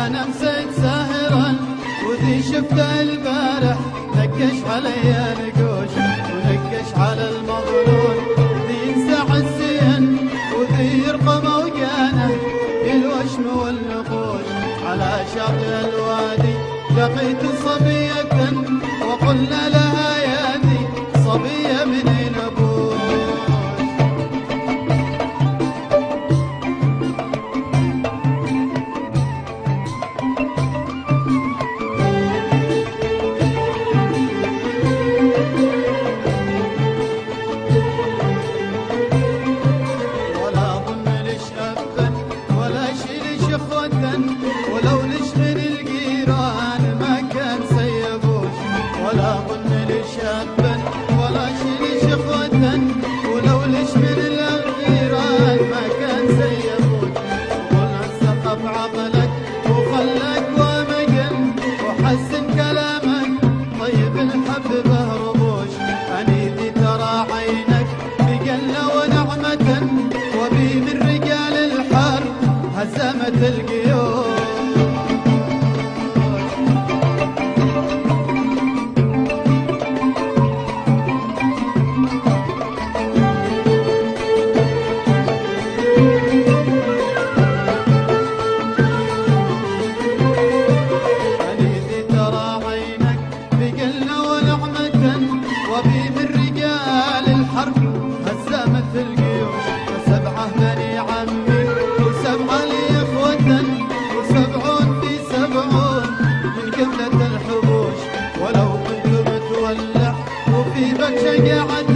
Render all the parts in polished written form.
انا مسيت ساهرا وذي شفته البارح نكش علي نقوش ونكش على المظلوم ذي ينسى الزين وذي يرقى موجانه الوشم والنقوش على شاطئ الوادي لقيت صبية وقلنا لها يا ذي صبية من نبوش ولو نشمن الجيران ما كان سيبوش ولا ظن لشاب ولا شيل شخوة ولو نشمن الجيران ما كان سيبوش قلنا سقف عقلك وخلك ومجن وحسن كلامك طيب الحب بهربوش أنيدي ترى عينك بجنة ونعمة وبي من رجال الحرب هزمت القيود أنيدي ترى عينك بقلنا ونعمة وبي من رجال الحرب هزمت القيوش وسبعة بني عمي وسبعة لي إخوة وسبعون في سبعون من قبلة الحبوش ولو كنت متولع وفي بك شجاعة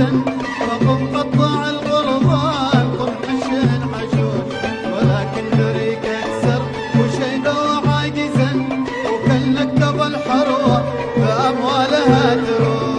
فقم قطع الغربان قم حشن حشوش ولكن دريك أكسر وشيبة وعاجزا وكلك قبل حروة بأموالها تروح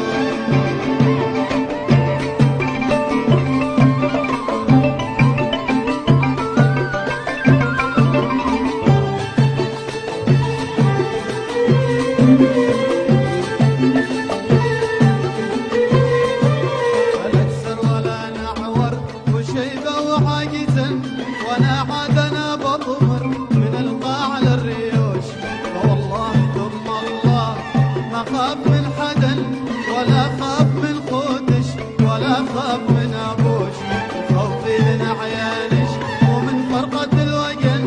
وانا عادنا بطمر من القاع للريوش فوالله ثم الله ما خاف من حدا ولا خاف من قوتش ولا خاف من ابوش خوفي من عيانش ومن فرقة الوجن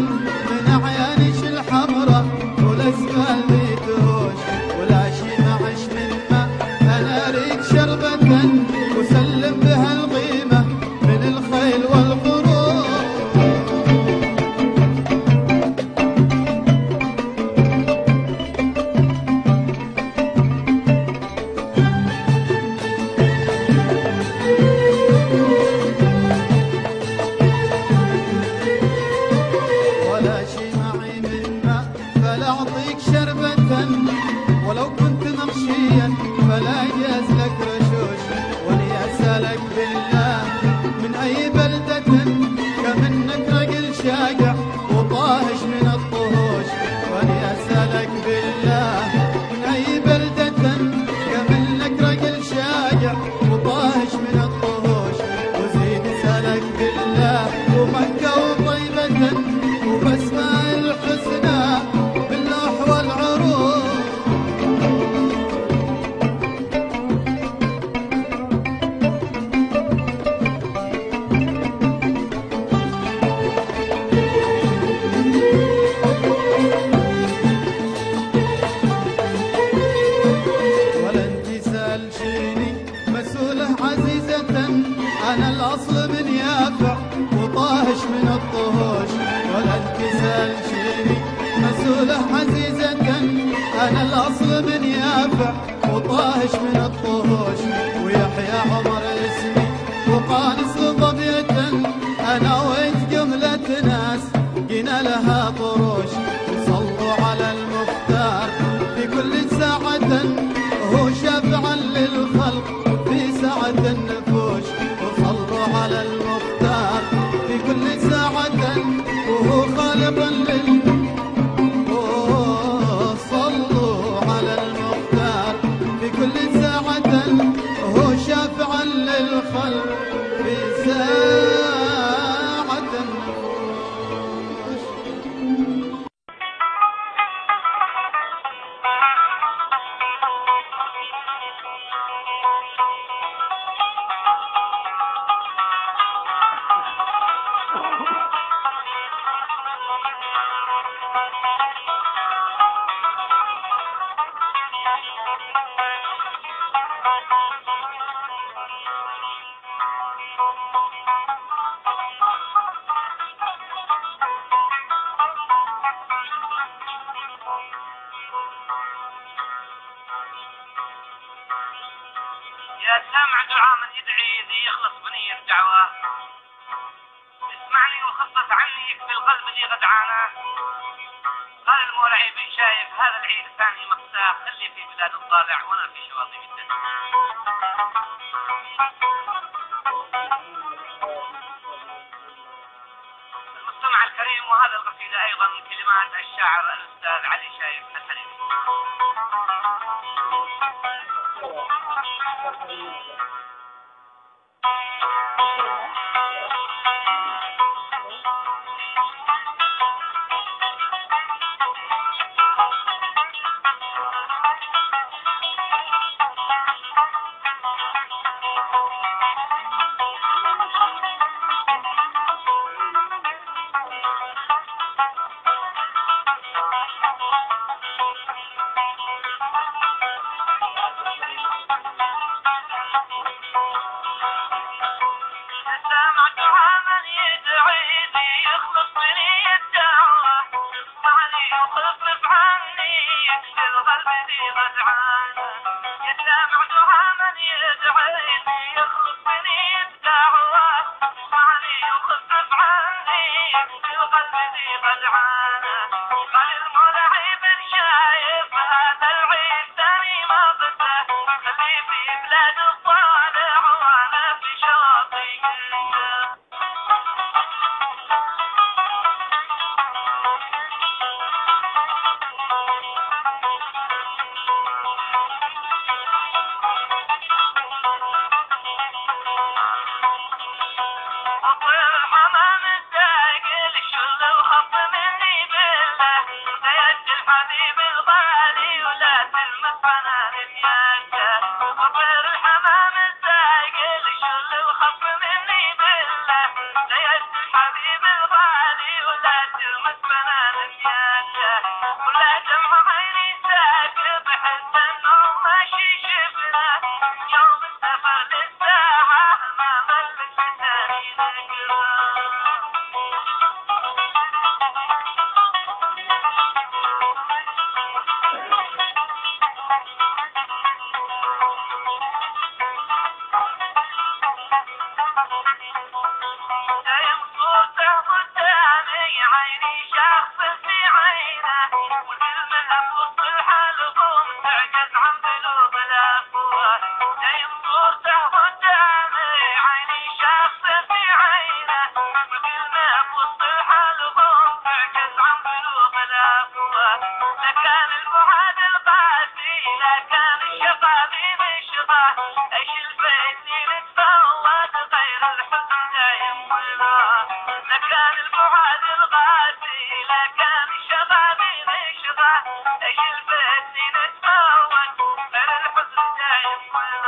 من عيانش الحمراء والاسفل بيتهوش ولا شي معش من ما انا اريد شربة وسلم بها القيمة من الخيل والقرون أعطيك شربة ولو كنت مغشيا فلا يجاز لك رشوش ولي أسألك بالله من أي بلدة كمنك رجل شاقع وطاهش من الطهوش ولي أسألك بالله من أي بلدة كمنك رجل شاقع وطاهش من الطهوش وزيد أسألك بالله ومكة وطيبة وبسماء الحسنى أنا الأصل من يافع وطاهش من الطهوش ولا انكسال شيني مسؤولة عزيزة أنا الأصل من يافع وطاهش من الطهوش ويحيى عمر اسمي وقانص ضبية أنا ويت جملة ناس جينا لها طروش وصلوا على المختار في كل ساعة هو شفعا للخلق في ساعة النفوش وصلوا على المختار في كل ساعة وهو خالقا صلوا على المختار في كل ساعة وهو شافعا للخلق في ساعة النفوش يا سامع دعاء من يدعي ذي يخلص بنية دعوة، اسمعني وخفف عني يكفي القلب ذي غدعانة. قال المولعي بن شايف هذا العيد ثاني مقساه، خلي في بلاد الضالع وانا في شواطئ الدنيا. المستمع الكريم، وهذا القصيدة ايضا كلمات الشاعر الاستاذ علي شايف الحليمي. ايش البيت نتفاوت غير الحزن دايم.